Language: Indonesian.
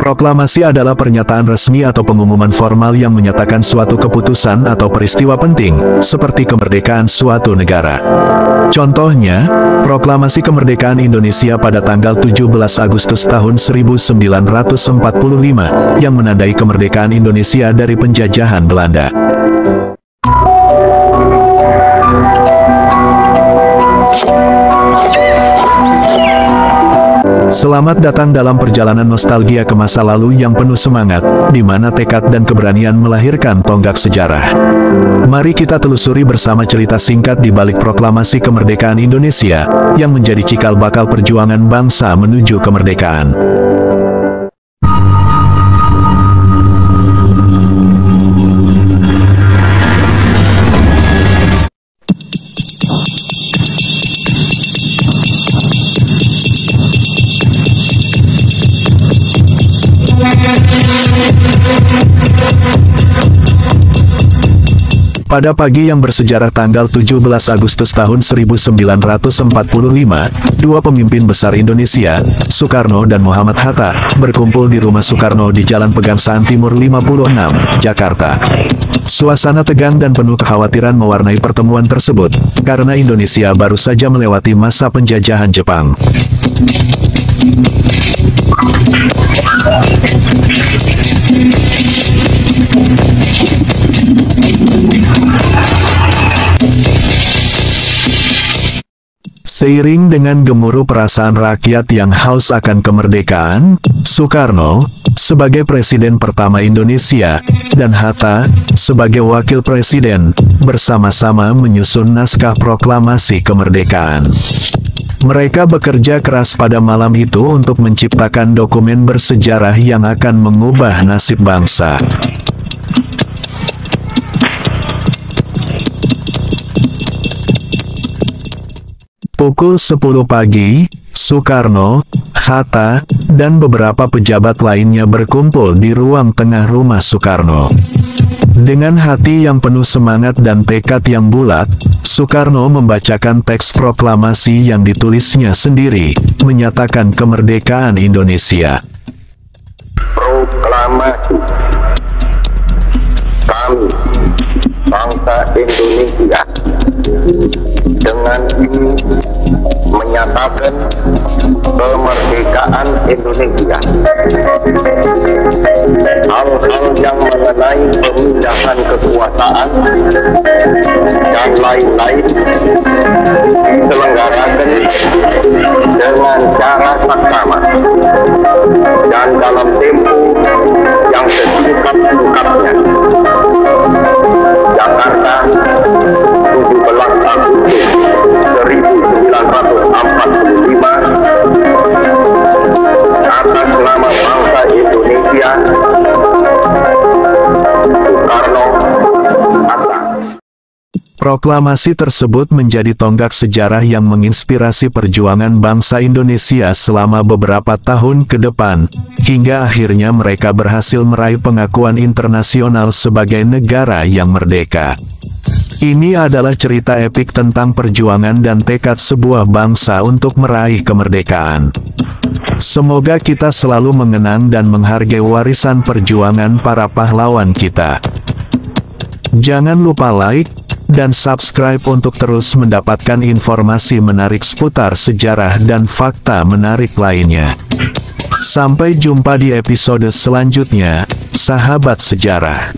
Proklamasi adalah pernyataan resmi atau pengumuman formal yang menyatakan suatu keputusan atau peristiwa penting, seperti kemerdekaan suatu negara. Contohnya, Proklamasi Kemerdekaan Indonesia pada tanggal 17 Agustus tahun 1945, yang menandai kemerdekaan Indonesia dari penjajahan Belanda. Selamat datang dalam perjalanan nostalgia ke masa lalu yang penuh semangat, di mana tekad dan keberanian melahirkan tonggak sejarah. Mari kita telusuri bersama cerita singkat di balik Proklamasi Kemerdekaan Indonesia, yang menjadi cikal bakal perjuangan bangsa menuju kemerdekaan. Pada pagi yang bersejarah tanggal 17 Agustus tahun 1945, dua pemimpin besar Indonesia, Soekarno dan Muhammad Hatta, berkumpul di rumah Soekarno di Jalan Pegangsaan Timur 56, Jakarta. Suasana tegang dan penuh kekhawatiran mewarnai pertemuan tersebut, karena Indonesia baru saja melewati masa penjajahan Jepang. Seiring dengan gemuruh perasaan rakyat yang haus akan kemerdekaan, Soekarno, sebagai Presiden pertama Indonesia, dan Hatta, sebagai Wakil Presiden, bersama-sama menyusun naskah proklamasi kemerdekaan. Mereka bekerja keras pada malam itu untuk menciptakan dokumen bersejarah yang akan mengubah nasib bangsa. Pukul 10 pagi, Soekarno, Hatta, dan beberapa pejabat lainnya berkumpul di ruang tengah rumah Soekarno. Dengan hati yang penuh semangat dan tekad yang bulat, Soekarno membacakan teks proklamasi yang ditulisnya sendiri, menyatakan kemerdekaan Indonesia. Proklamasi kami, bangsa Indonesia, dengan ini menyatakan kemerdekaan Indonesia. Hal-hal yang mengenai pemindahan kekuasaan dan lain-lain diselenggarakan dengan cara saksama dan dalam tempo yang sesingkat-singkatnya. Jakarta, 17 Agustus 1945, atas nama bangsa Indonesia, Soekarno, Hatta. Proklamasi tersebut menjadi tonggak sejarah yang menginspirasi perjuangan bangsa Indonesia selama beberapa tahun ke depan, hingga akhirnya mereka berhasil meraih pengakuan internasional sebagai negara yang merdeka. Ini adalah cerita epik tentang perjuangan dan tekad sebuah bangsa untuk meraih kemerdekaan. Semoga kita selalu mengenang dan menghargai warisan perjuangan para pahlawan kita. Jangan lupa like dan subscribe untuk terus mendapatkan informasi menarik seputar sejarah dan fakta menarik lainnya. Sampai jumpa di episode selanjutnya, sahabat sejarah.